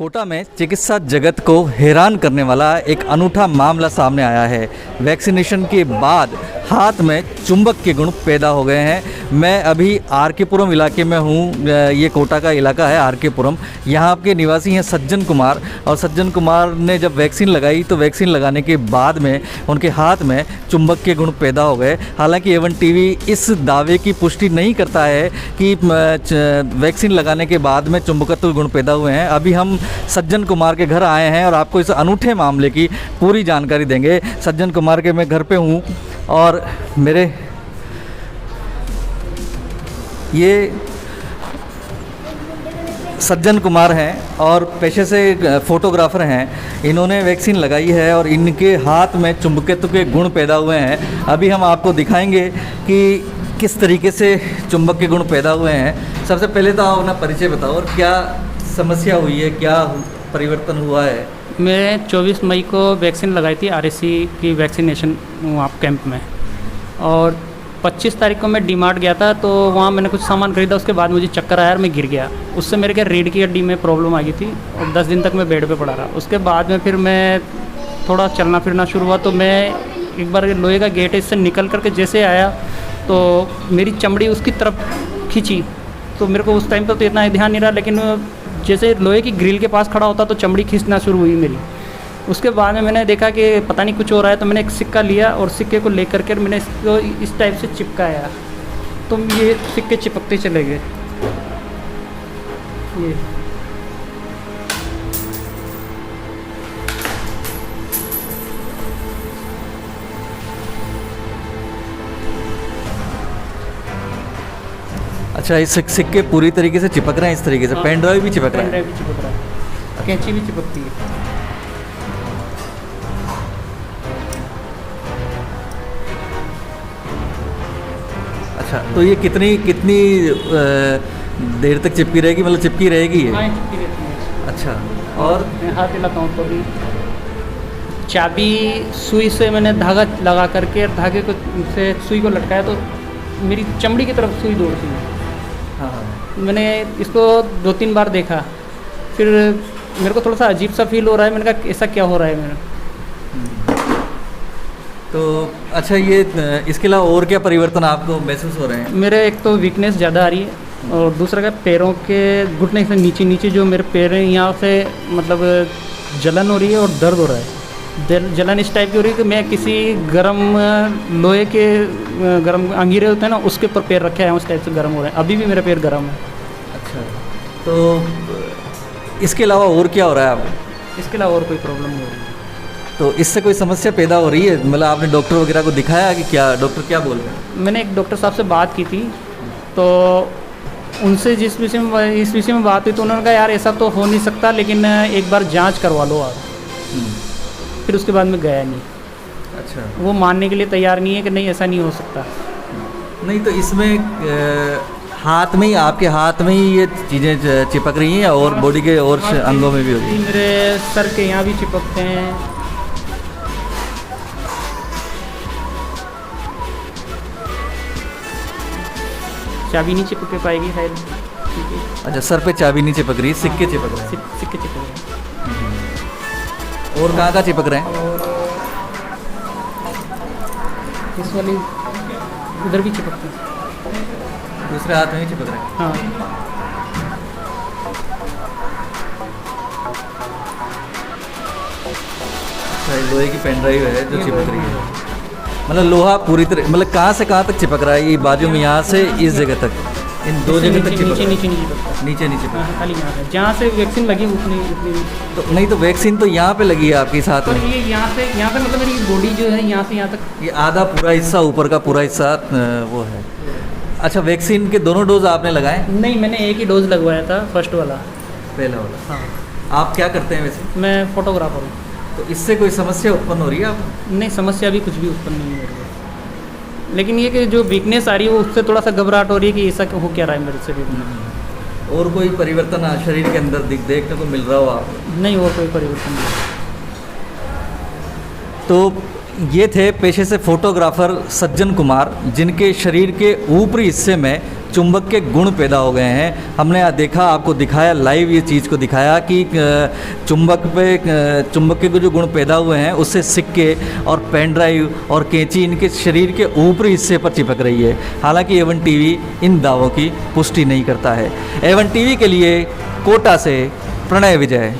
कोटा में चिकित्सा जगत को हैरान करने वाला एक अनूठा मामला सामने आया है। वैक्सीनेशन के बाद हाथ में चुंबक के गुण पैदा हो गए हैं। मैं अभी आर के पुरम इलाके में हूँ। ये कोटा का इलाका है आर के पुरम। यहाँ के निवासी हैं सज्जन कुमार, और सज्जन कुमार ने जब वैक्सीन लगाई तो वैक्सीन लगाने के बाद में उनके हाथ में चुंबक के गुण पैदा हो गए। हालांकि एवन टीवी इस दावे की पुष्टि नहीं करता है कि वैक्सीन लगाने के बाद में चुंबकत्व गुण पैदा हुए हैं। अभी हम सज्जन कुमार के घर आए हैं और आपको इस अनूठे मामले की पूरी जानकारी देंगे। सज्जन कुमार के मैं घर पे हूँ और मेरे ये सज्जन कुमार हैं और पेशे से फोटोग्राफर हैं। इन्होंने वैक्सीन लगाई है और इनके हाथ में चुंबकत्व के गुण पैदा हुए हैं। अभी हम आपको दिखाएंगे कि किस तरीके से चुंबक के गुण पैदा हुए हैं। सबसे पहले तो आप अपना परिचय बताओ और क्या समस्या हुई है, क्या परिवर्तन हुआ है। मैं 24 मई को वैक्सीन लगाई थी आरएससी की वैक्सीनेशन वहाँ कैंप में, और 25 तारीख को मैं डीमार्ट गया था तो वहाँ मैंने कुछ सामान खरीदा। उसके बाद मुझे चक्कर आया और मैं गिर गया। उससे मेरे क्या रीढ़ की हड्डी में प्रॉब्लम आ गई थी और 10 दिन तक मैं बेड पे पड़ा रहा। उसके बाद में फिर मैं थोड़ा चलना फिरना शुरू हुआ तो मैं एक बार लोहे का गेट है इससे निकल करके जैसे आया तो मेरी चमड़ी उसकी तरफ खींची। तो मेरे को उस टाइम पर तो इतना ध्यान नहीं रहा, लेकिन जैसे लोहे की ग्रिल के पास खड़ा होता तो चमड़ी खींचना शुरू हुई मेरी। उसके बाद में मैंने देखा कि पता नहीं कुछ हो रहा है, तो मैंने एक सिक्का लिया और सिक्के को लेकर के मैंने इसको इस टाइप से चिपकाया तो ये सिक्के चिपकते चले गए। ये अच्छा, इस सिक्के पूरी तरीके से चिपक रहे हैं इस तरीके से। पेन ड्राइव भी चिपक रहा है। पेन ड्राइव भी चिपक रहा है, कैंची भी चिपकती है। अच्छा, तो ये कितनी देर तक चिपकी रहेगी, मतलब चिपकी रहेगी ये? हाँ, चिपकी रहती है। अच्छा, और मैं हाथ हिलाता हूँ तो भी चाबी सुई से मैंने धागा लगा करके धागे को से सुई को लटकाया तो मेरी चमड़ी की तरफ सुई दौड़ती है। हाँ, मैंने इसको 2-3 बार देखा, फिर मेरे को थोड़ा सा अजीब सा फील हो रहा है। मैंने कहा ऐसा क्या हो रहा है मेरा। तो अच्छा, ये इसके अलावा और क्या परिवर्तन आपको महसूस हो रहे हैं? मेरे एक तो वीकनेस ज़्यादा आ रही है और दूसरा क्या पैरों के घुटने से नीचे जो मेरे पैर हैं यहाँ से मतलब जलन हो रही है और दर्द हो रहा है। जलन इस टाइप की हो रही है कि मैं किसी गर्म लोहे के गर्म अंगीरे होते हैं ना, उसके ऊपर पैर रखे हैं, उस टाइप से गर्म हो रहे हैं। अभी भी मेरा पैर गर्म है। अच्छा, तो इसके अलावा और क्या हो रहा है आपको? इसके अलावा और कोई प्रॉब्लम नहीं हो रही है। तो इससे कोई समस्या पैदा हो रही है? मतलब आपने डॉक्टर वगैरह को दिखाया कि क्या डॉक्टर क्या बोल रहे हैं? मैंने एक डॉक्टर साहब से बात की थी, तो उनसे इस विषय में बात हुई तो उन्होंने कहा यार ऐसा तो हो नहीं सकता, लेकिन एक बार जांच करवा लो आप। फिर उसके बाद में गया नहीं। अच्छा, वो मानने के लिए तैयार नहीं है कि नहीं ऐसा नहीं हो सकता। नहीं तो इसमें हाथ में ही, आपके हाथ में ही ये चीज़ें चिपक रही हैं या और बॉडी के और अंगों में भी हो रही है? मेरे सर के यहाँ भी चिपकते हैं। चाबी नहीं चिपक पाएगी शायद। अच्छा, सर पे चाबी नहीं चिपक रही, सिक्के चिपक रहे हैं। सिक्के चिपक रहे हैं। और कहाँ चिपक रहे हैं? और इस वाली उधर भी चिपकते हैं। दूसरे हाथ में ही चिपक रहे हैं। हाँ, अच्छा, लोहे की पेन ड्राइव है जो चिपक रही है। मतलब लोहा पूरी तरह, मतलब कहाँ से कहाँ तक चिपक रहा है? ये बाजू में यहाँ से इस जगह तक, इन दो जगह तक चिपक रहा है? नीचे नहीं चिपकता। नीचे नहीं चिपक। हाँ, खाली यहाँ पे जहाँ से वैक्सीन लगी उतनी। तो नहीं, तो वैक्सीन तो यहाँ पे लगी है आपके साथ और में। ये यहाँ पे मतलब मेरी बॉडी जो है यहाँ से यहाँ तक, ये आधा पूरा हिस्सा, ऊपर का पूरा हिस्सा वो है। अच्छा, वैक्सीन के दोनों डोज आपने लगाए? नहीं, मैंने एक ही डोज लगवाया था, फर्स्ट वाला। पहला वाला? हाँ। आप क्या करते हैं वैसे? मैं फोटोग्राफर हूँ। तो इससे कोई समस्या उत्पन्न हो रही है आपको? नहीं, समस्या भी कुछ भी उत्पन्न नहीं हो रही है, लेकिन ये कि जो वीकनेस आ रही है वो उससे थोड़ा सा घबराहट हो रही है कि ऐसा हो क्या रहा है मेरे से भी। और कोई परिवर्तन शरीर के अंदर देखने को मिल रहा हो आपको? नहीं, और कोई परिवर्तन नहीं। तो ये थे पेशे से फोटोग्राफर सज्जन कुमार, जिनके शरीर के ऊपरी हिस्से में चुंबक के गुण पैदा हो गए हैं। हमने देखा, आपको दिखाया, लाइव ये चीज़ को दिखाया कि चुंबक के जो गुण पैदा हुए हैं उससे सिक्के और पेन ड्राइव और कैंची इनके शरीर के ऊपरी हिस्से पर चिपक रही है। हालांकि A1 टीवी इन दावों की पुष्टि नहीं करता है। A1 टीवी के लिए कोटा से प्रणय विजय।